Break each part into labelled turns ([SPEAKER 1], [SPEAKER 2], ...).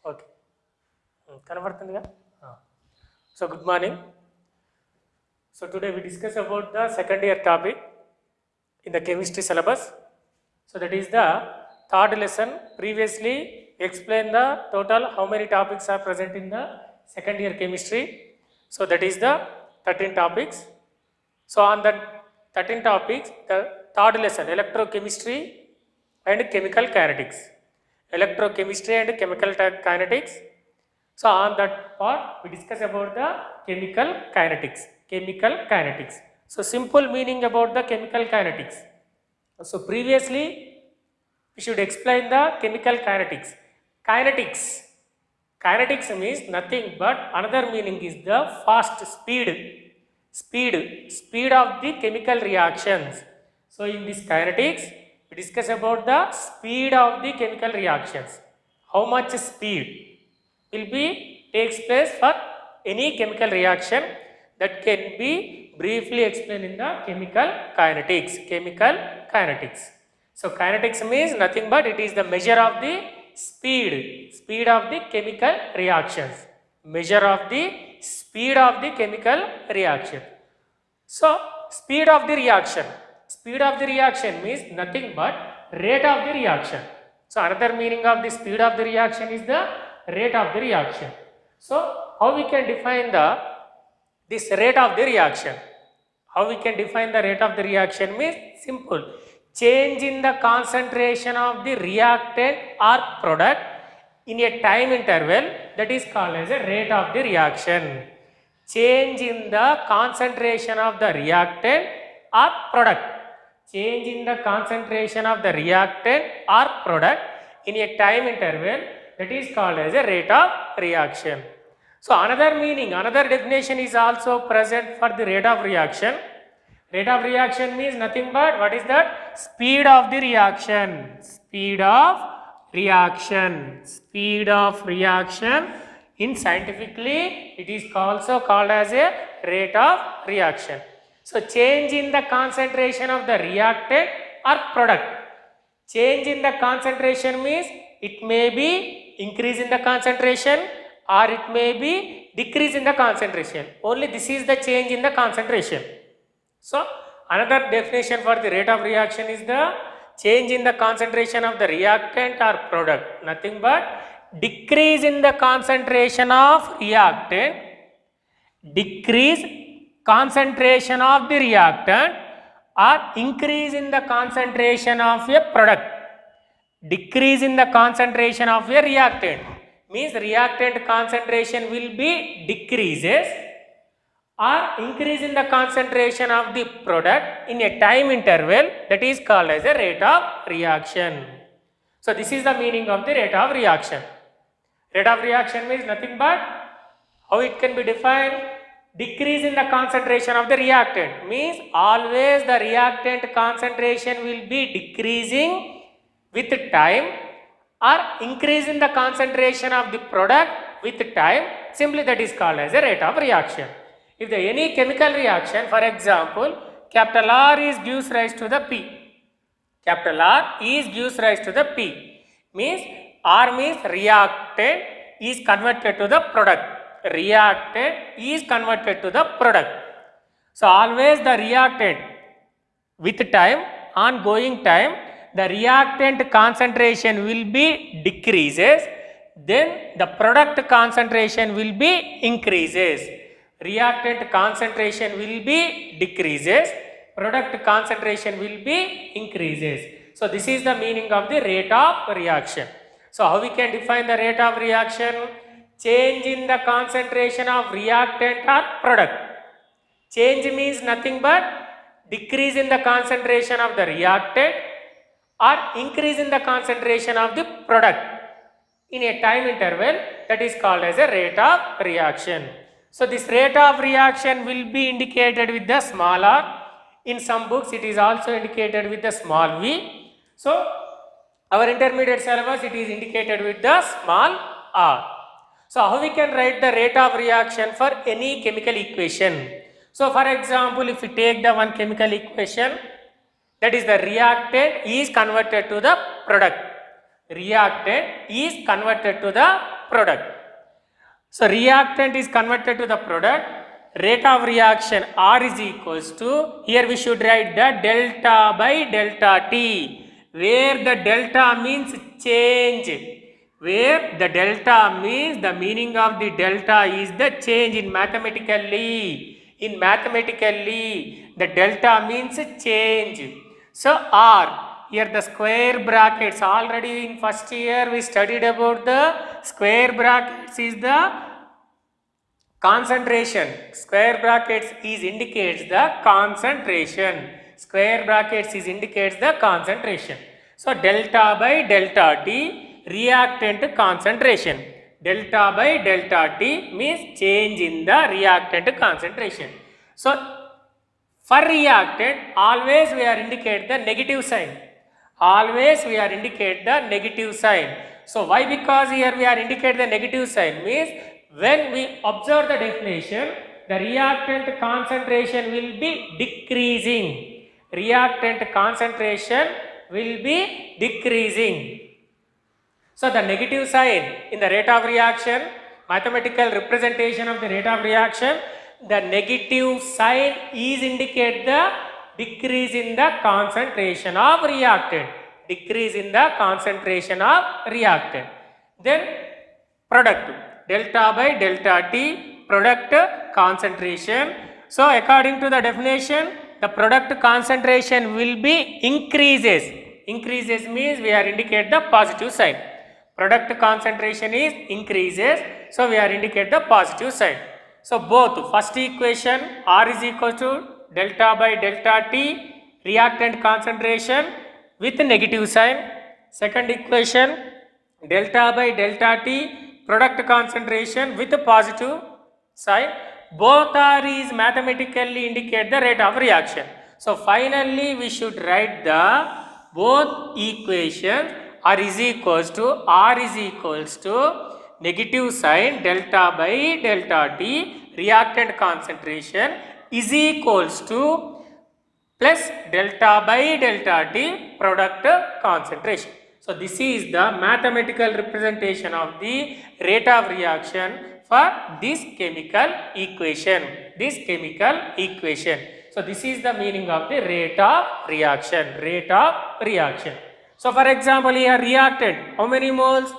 [SPEAKER 1] Okay. కనబడుతుందిగా? So good morning. So today we discuss about the second year topic in the chemistry syllabus. So that is the third lesson. Previously explained the total how many topics are present in the second year chemistry. So that is the 13 topics. So on the 13 topics, the third lesson electrochemistry and chemical kinetics. Electrochemistry and chemical kinetics. So on that part we discuss about the chemical kinetics. Chemical kinetics. So simple meaning about the chemical kinetics. So previously we should explain the chemical kinetics. Kinetics. Kinetics means nothing but another meaning is the fast speed. Speed of the chemical reactions. So in this kinetics we discuss about the speed of the chemical reactions. How much speed will be takes place for any chemical reaction, that can be briefly explained in the chemical kinetics. Chemical kinetics. So kinetics means nothing but it is the measure of the speed of the chemical reactions. Measure of the speed of the chemical reaction. So speed of the reaction. Speed of the reaction means nothing but rate of the reaction. So another meaning of the speed of the reaction is the rate of the reaction. So how we can define this rate of the reaction? How we can define the rate of the reaction means simple. Change in the concentration of the reactant or product in a time interval, that is called as a rate of the reaction. Change in the concentration of the reactant or product. Change in the concentration of the reactant or product in a time interval, that is called as a rate of reaction. So another meaning, another definition is also present for the rate of reaction. Rate of reaction means nothing but what is that? Speed of the reaction. Speed of reaction. Speed of reaction. In scientifically it is also called as a rate of reaction. So change in the concentration of the reactant or product. Change in the concentration means it may be increase in the concentration or it may be decrease in the concentration. Only this is the change in the concentration. So another definition for the rate of reaction is the change in the concentration of the reactant or product. Nothing but decrease in the concentration of reactant, decrease concentration of the reactant, or increase in the concentration of a product. Decrease in the concentration of a reactant means reactant concentration will be decreases, or increase in the concentration of the product in a time interval, that is called as a rate of reaction. So this is the meaning of the rate of reaction. Rate of reaction means nothing but how it can be defined. Decrease in the concentration of the reactant means always the reactant concentration will be decreasing with time, or increase in the concentration of the product with time, simply that is called as a rate of reaction. If the any chemical reaction, for example, capital R is gives rise to the P. Capital R is gives rise to the P. Means R means reactant is converted to the product. Reactant is converted to the product. So always the reactant with time, ongoing time, the reactant concentration will be decreases, then the product concentration will be increases. Reactant concentration will be decreases, product concentration will be increases. So this is the meaning of the rate of reaction. So how we can define the rate of reaction? Change in the concentration of reactant or product. Change means nothing but decrease in the concentration of the reactant or increase in the concentration of the product in a time interval, that is called as a rate of reaction. So this rate of reaction will be indicated with the small r. In some books it is also indicated with the small v. So our intermediate syllabus it is indicated with the small r. So how we can write the rate of reaction for any chemical equation? So for example, if we take the one chemical equation, that is the reactant is converted to the product. Reactant is converted to the product. So reactant is converted to the product. Rate of reaction R is equals to, here we should write the delta by delta T, where the delta means change. Where the delta means, the meaning of the delta is the change in mathematically. In mathematically, the delta means change. So R, here the square brackets, already in first year we studied about the square brackets is the concentration. Square brackets is indicates the concentration. Square brackets is indicates the concentration. So delta by delta T, reactant concentration. Delta by delta T means change in the reactant concentration. So for reactant, always we are indicate the negative sign. Always we are indicate the negative sign. So why? Because here we are indicate the negative sign means when we observe the definition, the reactant concentration will be decreasing. Reactant concentration will be decreasing. So the negative sign in the rate of reaction, mathematical representation of the rate of reaction, the negative sign is indicate the decrease in the concentration of reactant. Decrease in the concentration of reactant. Then product, delta by delta T, product concentration. So according to the definition, the product concentration will be increases. Increases means we are indicate the positive sign. Product concentration is increases, so we are indicate the positive sign. So both first equation R is equal to delta by delta T, reactant concentration with negative sign. Second equation delta by delta T, product concentration with positive sign. Both are is mathematically indicate the rate of reaction. So finally we should write the both equations R is equals to negative sign delta by delta T, reactant concentration is equals to plus delta by delta T, product concentration. So this is the mathematical representation of the rate of reaction for this chemical equation. This chemical equation. So this is the meaning of the rate of reaction. Rate of reaction. So for example, here reactant, how many moles?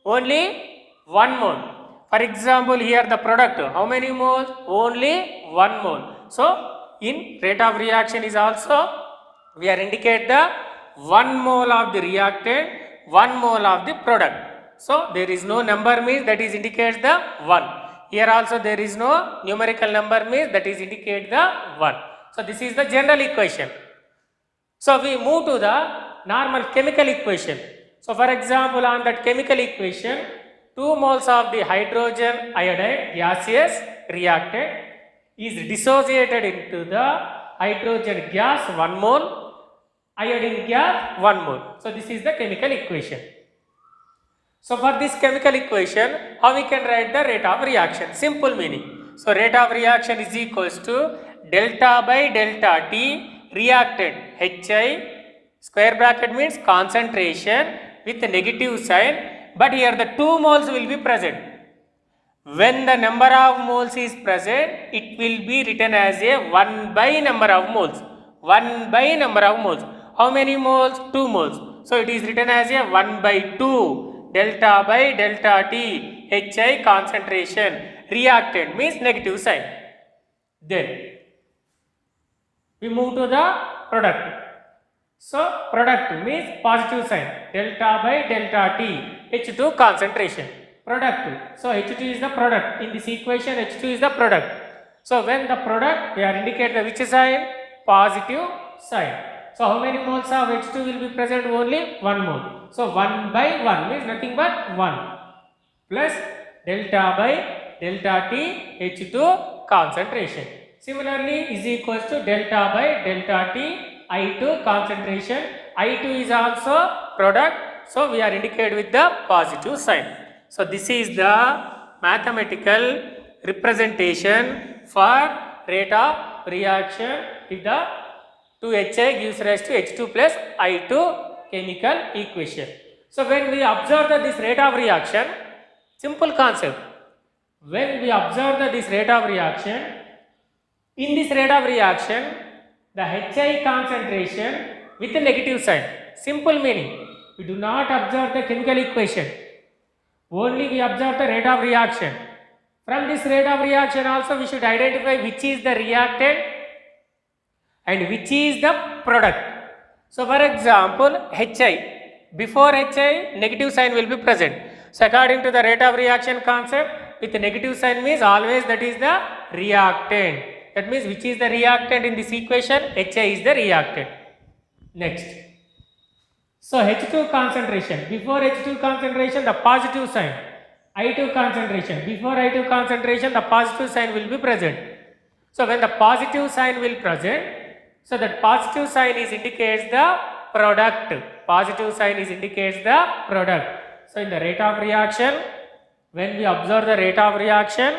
[SPEAKER 1] Only 1 mole. For example, here the product, how many moles? Only 1 mole. So in rate of reaction is also, we are indicate the 1 mole of the reactant, 1 mole of the product. So there is no number means that is indicates the 1. Here also there is no numerical number means that is indicate the 1. So this is the general equation. So we move to the normal chemical equation. So for example, on that chemical equation, 2 moles of the hydrogen iodide gaseous reactant is dissociated into the hydrogen gas 1 mole, iodine gas 1 mole. So this is the chemical equation. So for this chemical equation, how we can write the rate of reaction? Simple meaning. So rate of reaction is equals to delta by delta T, reactant HI, square bracket means concentration with a negative sign, but here the 2 moles will be present. When the number of moles is present, it will be written as a 1 by number of moles. 1 by number of moles. How many moles? 2 moles. So it is written as a 1 by 2. Delta by delta T, HI concentration. Reactant means negative sign. Then we move to the product. So product means positive sign. Delta by delta T, H2 concentration. Product. So H2 is the product. In this equation, H2 is the product. So when the product, we are indicate the which sign? Positive sign. So how many moles of H2 will be present? Only 1 mole. So 1 by 1 means nothing but 1 plus delta by delta T, H2 concentration. Similarly is equals to delta by delta T, I2 concentration. I2 is also product. So we are indicated with the positive sign. So this is the mathematical representation for rate of reaction if the 2HI gives rise to H2 plus I2 chemical equation. So when we observe this rate of reaction, Simple concept. When we observe this rate of reaction, in this rate of reaction, the HI concentration with a negative sign. Simple meaning. We do not observe the chemical equation. Only we observe the rate of reaction. From this rate of reaction also we should identify which is the reactant and which is the product. So for example, HI, before HI negative sign will be present. So according to the rate of reaction concept, with the negative sign means always that is the reactant. That means which is the reactant in this equation? HI is the reactant. Next. So H2 concentration, before H2 concentration the positive sign, I2 concentration, before I2 concentration the positive sign will be present. So when the positive sign will present, so that positive sign is indicates the product, positive sign is indicates the product. So in the rate of reaction, when we observe the rate of reaction,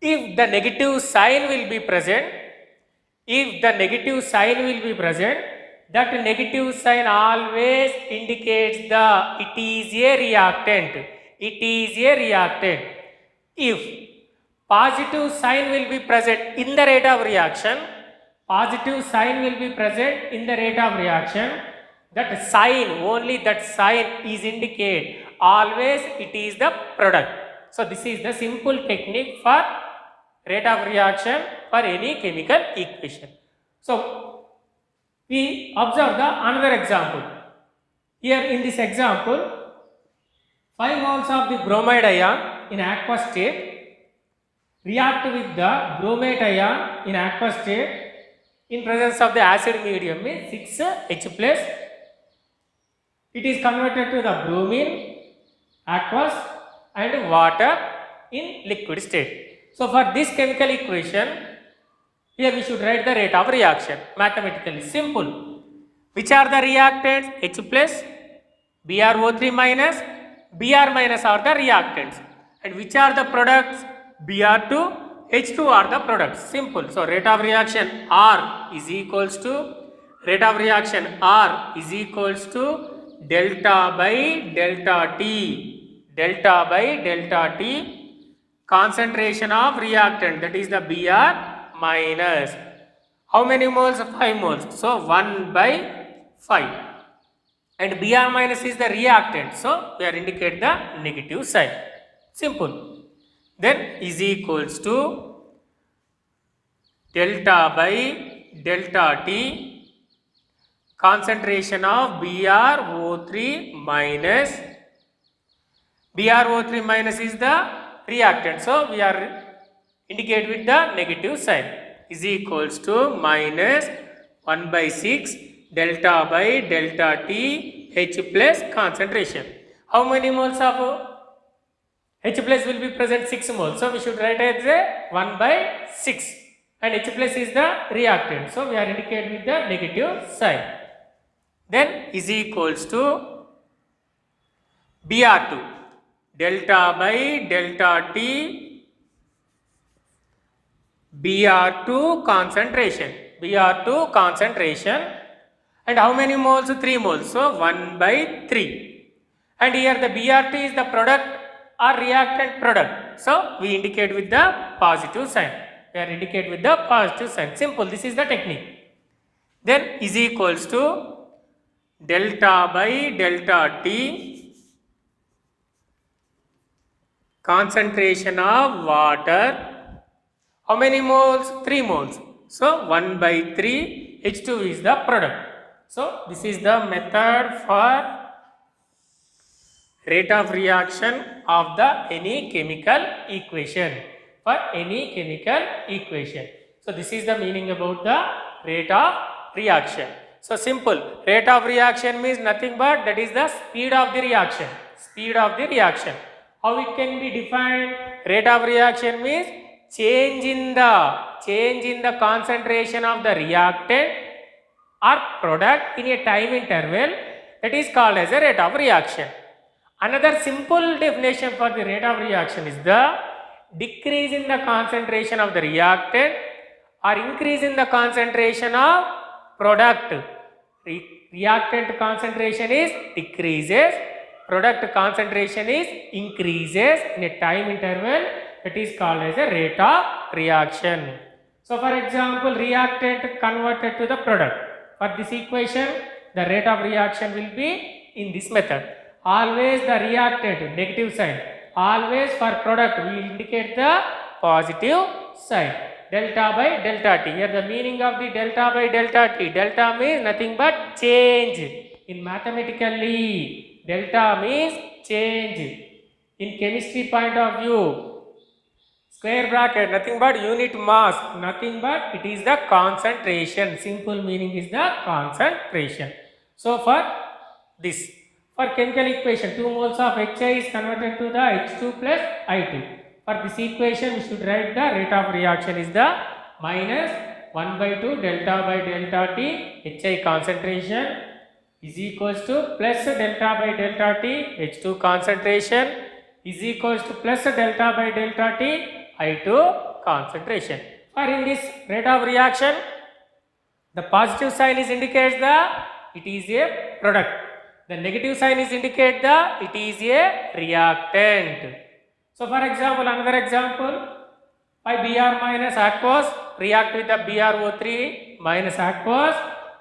[SPEAKER 1] if the negative sign will be present, that negative sign always indicates it is a reactant. If positive sign will be present in the rate of reaction, that sign, only that sign is indicate always it is the product. So this is the simple technique for rate of reaction for any chemical equation. So we observe another example. Here in this example, 5 moles of the bromide ion in aqueous state react with the bromate ion in aqueous state in presence of the acid medium means 6H plus. It is converted to the bromine, aqueous and water in liquid state. So for this chemical equation, here we should write the rate of reaction mathematically. Simple. Which are the reactants? H plus, BrO3 minus, Br minus are the reactants. And which are the products? Br2, H2 are the products. Simple. So rate of reaction R is equals to delta by delta T, concentration of reactant, that is the Br minus. How many moles? 5 moles. So 1 by 5. And Br minus is the reactant. So we are indicate the negative sign. Simple. Then is equals to delta by delta T, concentration of BrO3 minus. BrO3 minus is the reactant. So we are indicate with the negative sign, is equals to minus 1 by 6 delta by delta T H plus concentration. How many moles of H plus will be present? 6 moles. So we should write as a 1 by 6. And H plus is the reactant. So we are indicated with the negative sign. Then is equals to Br2 delta by delta T Br2 concentration. And how many moles? 3 moles. So 1 by 3. And here the Br2 is the product or reactant product. So we indicate with the positive sign. Simple. This is the technique. Then is equals to delta by delta T, concentration of water. How many moles? 3 moles. So 1 by 3, H2 is the product. So this is the method for rate of reaction of any chemical equation. So this is the meaning about the rate of reaction. So simple. Rate of reaction means nothing but that is the speed of the reaction. How it can be defined? Rate of reaction means change in the concentration of the reactant or product in a time interval, that is called as a rate of reaction. Another simple definition for the rate of reaction is the decrease in the concentration of the reactant or increase in the concentration of product. reactant concentration is decreases, product concentration is increases in a time interval, that is called as a rate of reaction. So for example, reactant converted to the product. For this equation, the rate of reaction will be in this method. Always the reactant, negative sign. Always for product, we indicate the positive sign. Delta by delta t. Here the meaning of the delta by delta t. Delta means nothing but change. In mathematically, delta means change. In chemistry point of view, square bracket, nothing but unit mass, nothing but it is the concentration. Simple meaning is the concentration. So for this, for chemical equation, 2 moles of HI is converted to the H2 plus I2. For this equation, we should write the rate of reaction is the minus 1 by 2 delta by delta T HI concentration is equals to plus delta by delta T H2 concentration is equals to plus delta by delta T I2 concentration. For in this rate of reaction, the positive sign is indicates the it is a product. The negative sign is indicate the it is a reactant. So for example, another example, by Br minus aqueous react with the BrO3 minus aqueous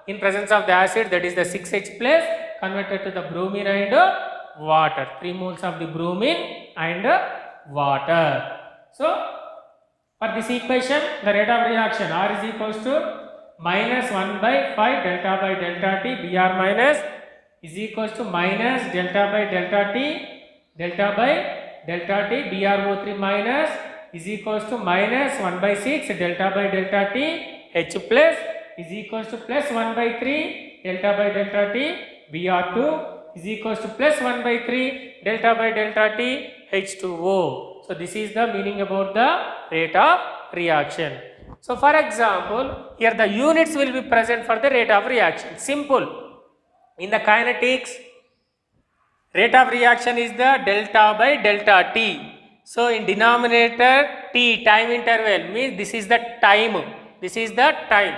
[SPEAKER 1] in presence of the acid, that is the 6H plus converted to the bromine and water. 3 moles of the bromine and water. So for this equation, the rate of reaction R is equals to minus 1 by 5 delta by delta T Br minus is equals to minus delta by delta by delta T BrO3 minus is equals to minus 1 by 6 delta by delta T H plus is equals to plus 1 by 3 delta by delta T Br2 is equals to plus 1 by 3 delta by delta T H2O. So this is the meaning about the rate of reaction. So for example, here the units will be present for the rate of reaction. Simple. In the kinetics, rate of reaction is the delta by delta T. So in denominator T, time interval means this is the time. This is the time.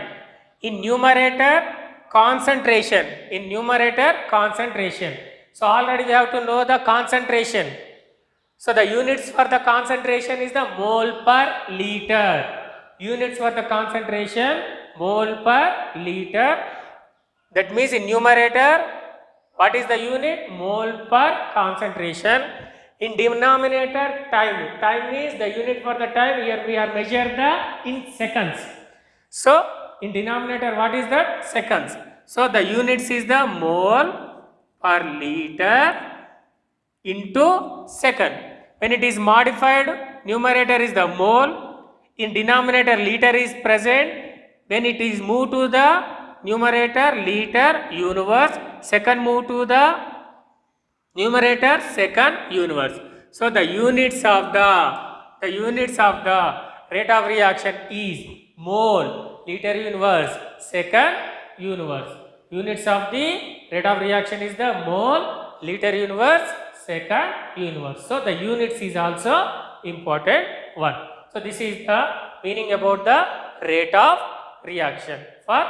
[SPEAKER 1] In numerator, concentration. In numerator, concentration. So already we have to know the concentration. So the units for the concentration is the mole per liter. Units for the concentration, mole per liter. That means in numerator, what is the unit? Mole per concentration. In denominator, time. Time is the unit for the time. Here we are measure the in seconds. So in denominator, what is that? Seconds. So the units is the mole per liter into second. When it is modified, numerator is the mole. In denominator, liter is present. When it is moved to the numerator, liter universe. Second move to the numerator, second universe. So the units of the rate of reaction is mole, liter universe, second universe. Units of the rate of reaction is the mole, liter universe, second universe. So the units is also important one. So this is the meaning about the rate of reaction. For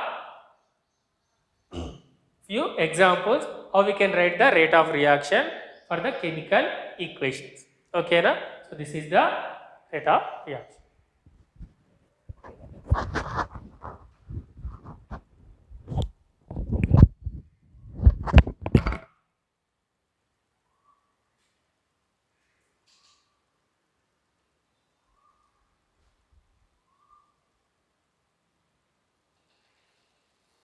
[SPEAKER 1] few examples, how we can write the rate of reaction for the chemical equations. Okay, na? So this is the rate of reaction.